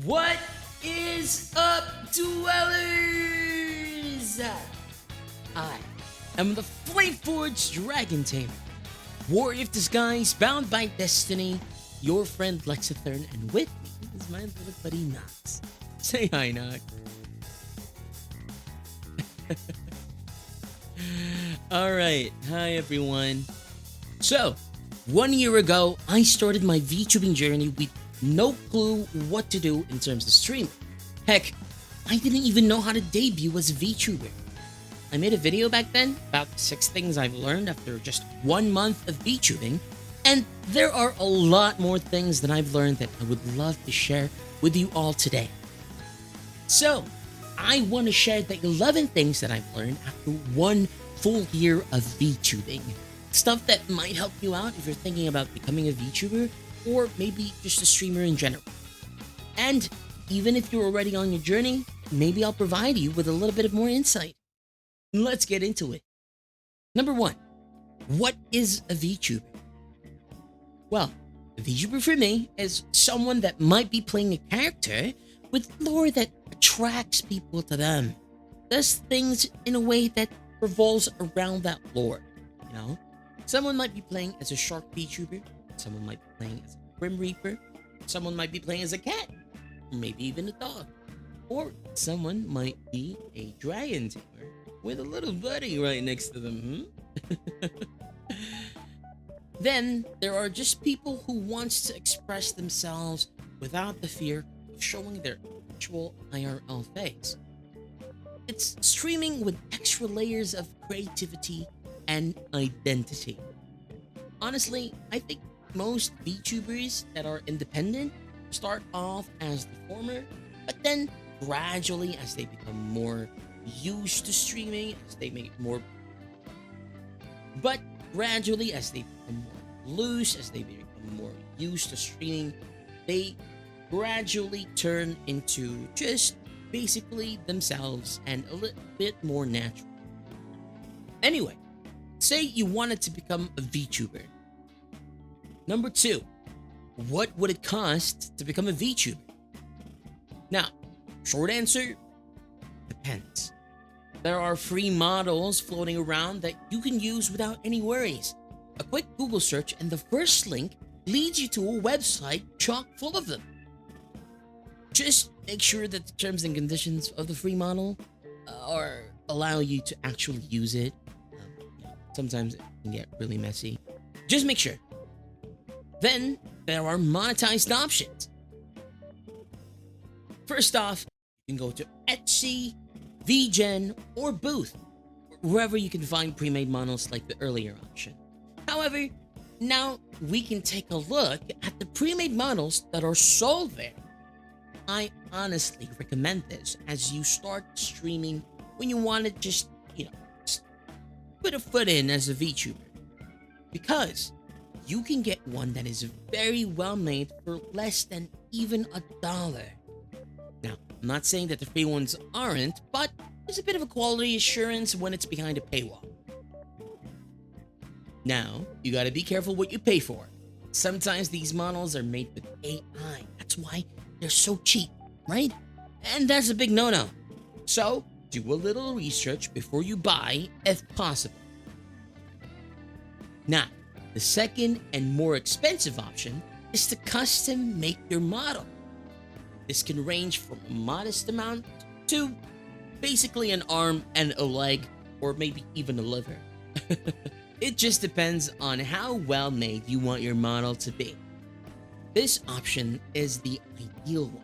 What is up, dwellers? I am the Flame-Forged Dragon Tamer, warrior of disguise, bound by destiny, your friend Lexithern, and with me is my little buddy Nox. Say hi, Nox. Alright, hi everyone. So, 1 year ago, I started my VTubing journey with no clue what to do in terms of streaming. Heck, I didn't even know how to debut as a VTuber. I made a video back then about 6 things I've learned after just 1 month of VTubing, and there are a lot more things that I've learned that I would love to share with you all today. So, I want to share the 11 things that I've learned after 1 full year of VTubing. Stuff that might help you out if you're thinking about becoming a VTuber, or maybe just a streamer in general. And even if you're already on your journey, maybe I'll provide you with a little bit of more insight. Let's get into it. Number 1, what is a VTuber? Well, a VTuber for me is someone that might be playing a character with lore that attracts people to them. Does things in a way that revolves around that lore, you know? Someone might be playing as a shark VTuber, someone might be playing as a Grim Reaper, someone might be playing as a cat, or maybe even a dog. Or someone might be a dragon tamer with a little buddy right next to them, Then there are just people who wants to express themselves without the fear of showing their actual IRL face. It's streaming with extra layers of creativity and identity. Honestly, I think most VTubers that are independent start off as the former, but then gradually as they become more used to streaming, as they make more, but gradually as they become more loose, as they become more used to streaming, they gradually turn into just basically themselves and a little bit more natural. Anyway, say you wanted to become a VTuber. Number 2, what would it cost to become a VTuber? Now, short answer, depends. There are free models floating around that you can use without any worries. A quick Google search and the first link leads you to a website chock full of them. Just make sure that the terms and conditions of the free model allow you to actually use it. Sometimes it can get really messy. Just make sure. Then there are monetized options. First off, you can go to Etsy, VGen, or Booth, wherever you can find pre-made models like the earlier option. However, now we can take a look at the pre-made models that are sold there. I honestly recommend this as you start streaming when you want to just put a foot in as a VTuber. Because you can get one that is very well made for less than even $1. Now, I'm not saying that the free ones aren't, but there's a bit of a quality assurance when it's behind a paywall. Now, you gotta be careful what you pay for. Sometimes these models are made with AI. That's why they're so cheap, right? And that's a big no-no. So, do a little research before you buy, if possible. Now, the second and more expensive option is to custom make your model. This can range from a modest amount to basically an arm and a leg, or maybe even a liver. It just depends on how well made you want your model to be. This option is the ideal one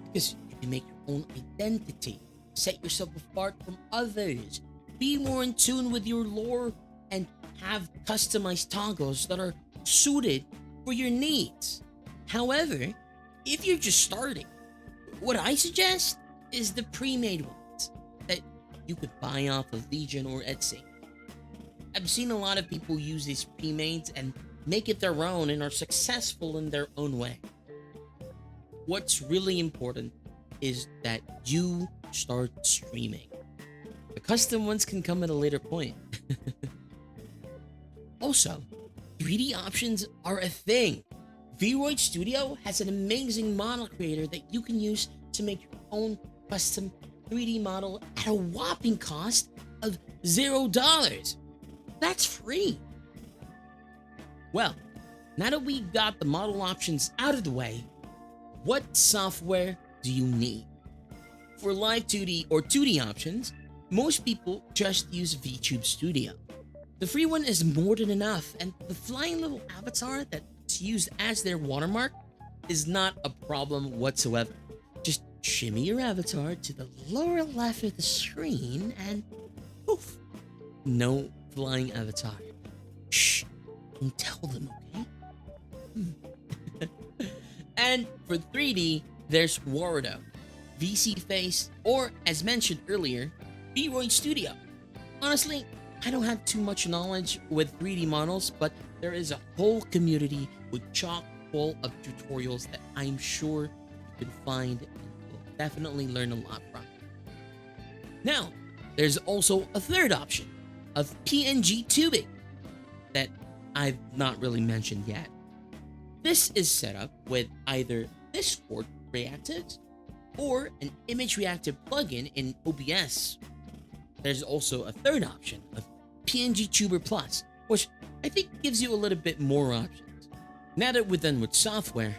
because you can make your own identity, set yourself apart from others, be more in tune with your lore, and have customized toggles that are suited for your needs. However, if you're just starting, what I suggest is the pre-made ones that you could buy off of Legion or Etsy. I've seen a lot of people use these pre-mades and make it their own and are successful in their own way. What's really important is that you start streaming. The custom ones can come at a later point. Also, 3D options are a thing. Vroid Studio has an amazing model creator that you can use to make your own custom 3D model at a whopping cost of $0. That's free. Well, now that we got the model options out of the way, what software do you need? For live 2D or 2D options, most people just use VTube Studio. The free one is more than enough, and the flying little avatar that's used as their watermark is not a problem whatsoever. Just shimmy your avatar to the lower left of the screen and poof, no flying avatar. Shh, don't tell them, okay? And for 3D, there's Warudo, VC Face, or as mentioned earlier, Vroid Studio. Honestly, I don't have too much knowledge with 3D models, but there is a whole community with chock full of tutorials that I'm sure you can find and will definitely learn a lot from. Now, there's also a third option of PNG tubing that I've not really mentioned yet. This is set up with either Discord reactives or an image reactive plugin in OBS. There's also a third option of PNG Tuber Plus, which I think gives you a little bit more options. Now that we're done with software,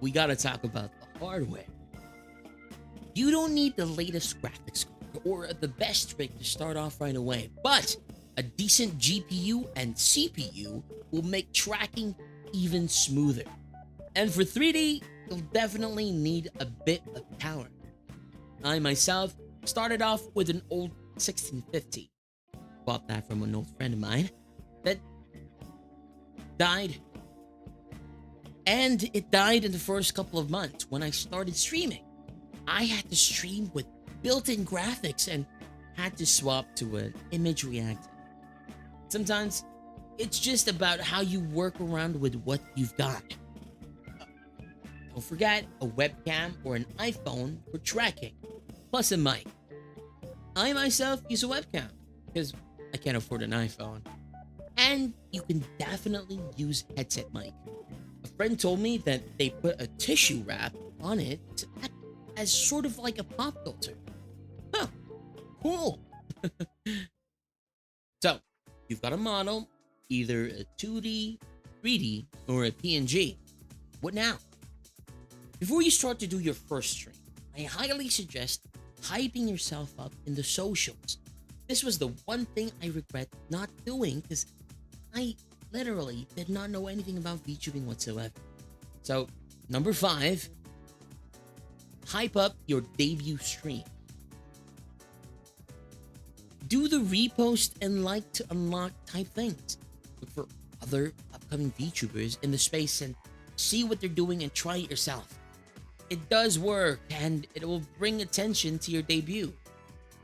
we gotta talk about the hardware. You don't need the latest graphics card or the best rig to start off right away, but a decent GPU and CPU will make tracking even smoother. And for 3D, you'll definitely need a bit of power. I myself started off with an old 1650. Bought that from an old friend of mine that died. And it died in the first couple of months when I started streaming. I had to stream with built-in graphics and had to swap to an image reactive. Sometimes it's just about how you work around with what you've got. Don't forget a webcam or an iPhone for tracking, plus a mic. I myself use a webcam because I can't afford an iPhone. And you can definitely use headset mic. A friend told me that they put a tissue wrap on it to act as sort of like a pop filter. Huh, cool. So, you've got a model, either a 2D, 3D, or a PNG. What now? Before you start to do your first stream, I highly suggest hyping yourself up in the socials. This was the one thing I regret not doing because I literally did not know anything about VTubing whatsoever. So, number 5, hype up your debut stream. Do the repost and like to unlock type things. Look for other upcoming VTubers in the space and see what they're doing and try it yourself. It does work and it will bring attention to your debut.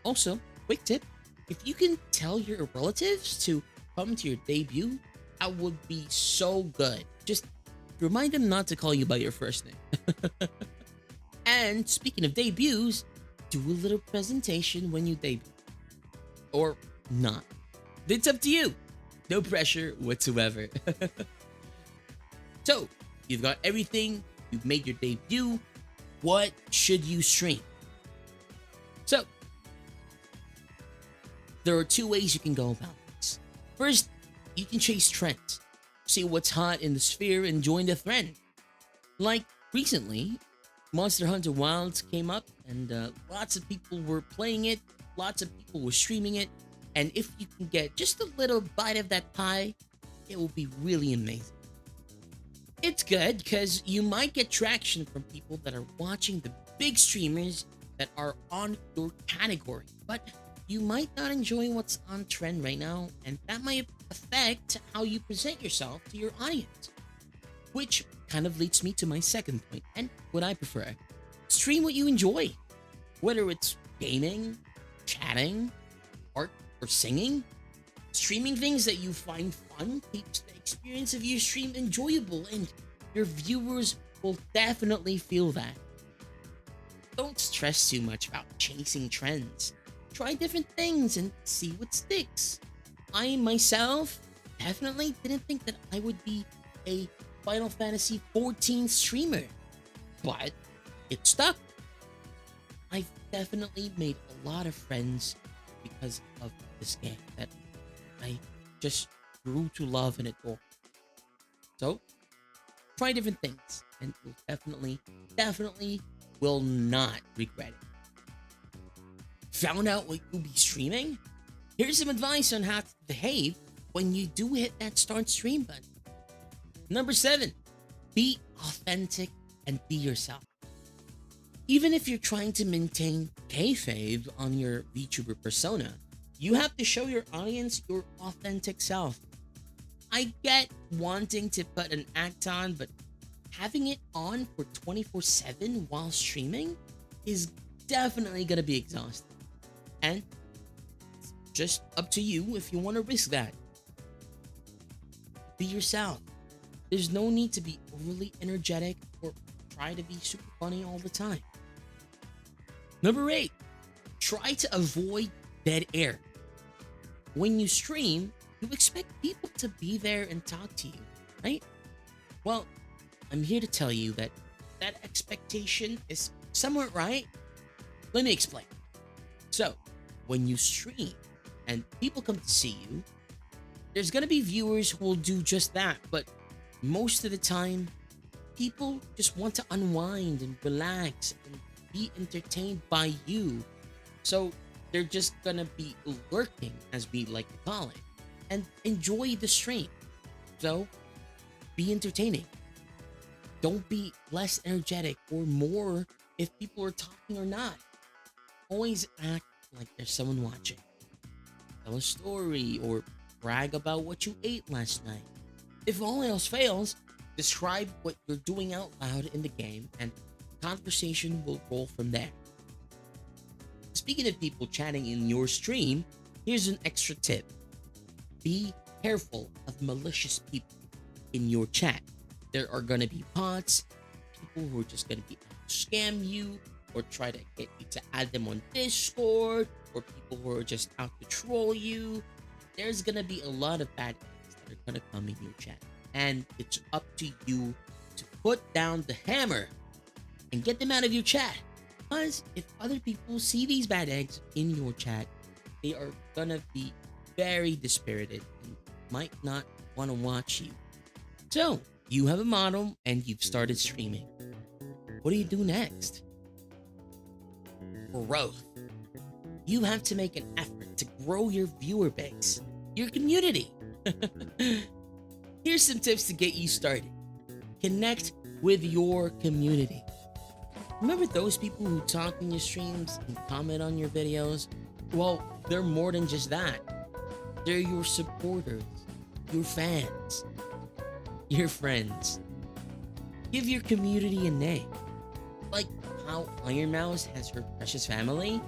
Also, quick tip, if you can tell your relatives to come to your debut, that would be so good. Just remind them not to call you by your first name. And speaking of debuts, do a little presentation when you debut. Or not. It's up to you. No pressure whatsoever. So, you've got everything. You've made your debut. What should you stream? So, there are 2 ways you can go about this. First, you can chase trends. See what's hot in the sphere and join the trend. Like recently, Monster Hunter Wilds came up and lots of people were playing it. Lots of people were streaming it. And if you can get just a little bite of that pie, it will be really amazing. It's good because you might get traction from people that are watching the big streamers that are on your category, but you might not enjoy what's on trend right now, and that might affect how you present yourself to your audience. Which kind of leads me to my second point, and what I prefer. Stream what you enjoy. Whether it's gaming, chatting, art, or singing. Streaming things that you find fun keeps the experience of your stream enjoyable, and your viewers will definitely feel that. Don't stress too much about chasing trends. Try different things and see what sticks. I myself definitely didn't think that I would be a Final Fantasy 14 streamer, but it stuck. I've definitely made a lot of friends because of this game that I just grew to love and adore. So, try different things, and you'll definitely will not regret it. Found out what you'll be streaming? Here's some advice on how to behave when you do hit that start stream button. Number 7, be authentic and be yourself. Even if you're trying to maintain kayfabe on your VTuber persona, you have to show your audience your authentic self. I get wanting to put an act on, but having it on for 24/7 while streaming is definitely gonna be exhausting. And it's just up to you if you want to risk that. Be yourself. There's no need to be overly energetic or try to be super funny all the time. Number 8, try to avoid dead air. When you stream, you expect people to be there and talk to you, right? Well, I'm here to tell you that that expectation is somewhat right. Let me explain. So, when you stream and people come to see you, there's gonna be viewers who will do just that, but most of the time, people just want to unwind and relax and be entertained by you. So they're just gonna be lurking, as we like to call it, and enjoy the stream. So be entertaining. Don't be less energetic or more if people are talking or not. Always act like there's someone watching. Tell a story or brag about what you ate last night. If all else fails, describe what you're doing out loud in the game and conversation will roll from there. Speaking of people chatting in your stream, here's an extra tip. Be careful of malicious people in your chat. There are gonna be bots, people who are just gonna be out to scam you or try to get you to add them on Discord, or people who are just out to troll you. There's gonna be a lot of bad things that are gonna come in your chat. And it's up to you to put down the hammer and get them out of your chat. Because if other people see these bad eggs in your chat, they are gonna be very dispirited and might not want to watch you. So, you have a model and you've started streaming. What do you do next? Growth. You have to make an effort to grow your viewer base, your community. Here's some tips to get you started. Connect with your community. Remember those people who talk in your streams and comment on your videos? Well, they're more than just that. They're your supporters, your fans, your friends. Give your community a name. Like how Iron Mouse has her precious family,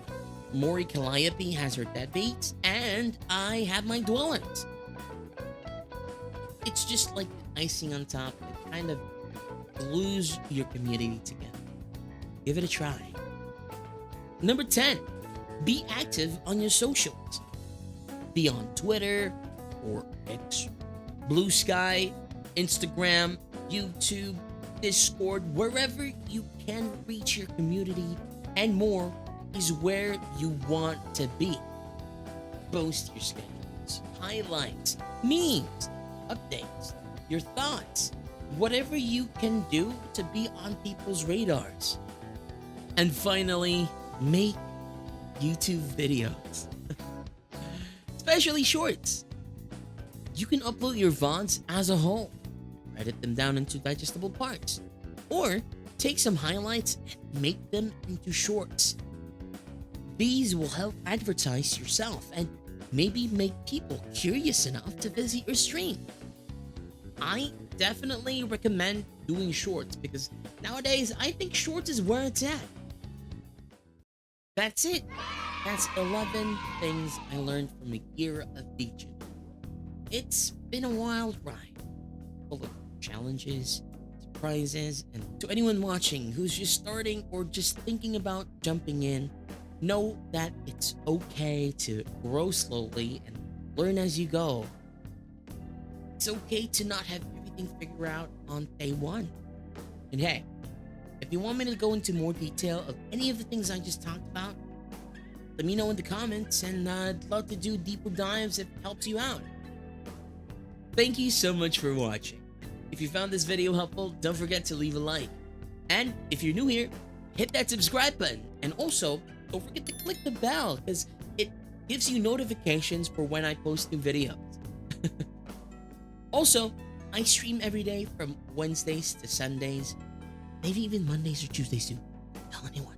Mori Calliope has her deadbeats, and I have my dwellers. It's just like the icing on top that kind of glues your community together. Give it a try. Number 10, be active on your socials. Be on Twitter or X, Blue Sky, Instagram, YouTube, Discord, wherever you can reach your community and more is where you want to be. Post your schedules, highlights, memes, updates, your thoughts, whatever you can do to be on people's radars. And finally, make YouTube videos. Especially shorts. You can upload your VODs as a whole, edit them down into digestible parts, or take some highlights and make them into shorts. These will help advertise yourself and maybe make people curious enough to visit your stream. I definitely recommend doing shorts because nowadays I think shorts is where it's at. That's it. That's 11 things I learned from a year of VTubing. It's been a wild ride, full of challenges, surprises, and to anyone watching who's just starting or just thinking about jumping in, know that it's okay to grow slowly and learn as you go. It's okay to not have everything can figure out on day one. And hey, if you want me to go into more detail of any of the things I just talked about, let me know in the comments, and I'd love to do deeper dives if it helps you out. Thank you so much for watching. If you found this video helpful, don't forget to leave a like. And if you're new here, hit that subscribe button. And also, don't forget to click the bell, because it gives you notifications for when I post new videos. Also, I stream every day from Wednesdays to Sundays, maybe even Mondays or Tuesdays too. Tell anyone.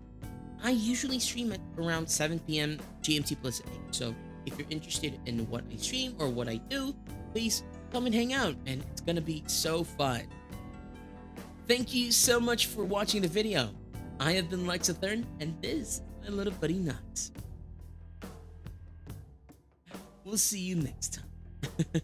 I usually stream at around 7 p.m. GMT plus 8. So if you're interested in what I stream or what I do, please come and hang out, and it's gonna be so fun. Thank you so much for watching the video. I have been Lexathern, and this is my little buddy Nuts. We'll see you next time.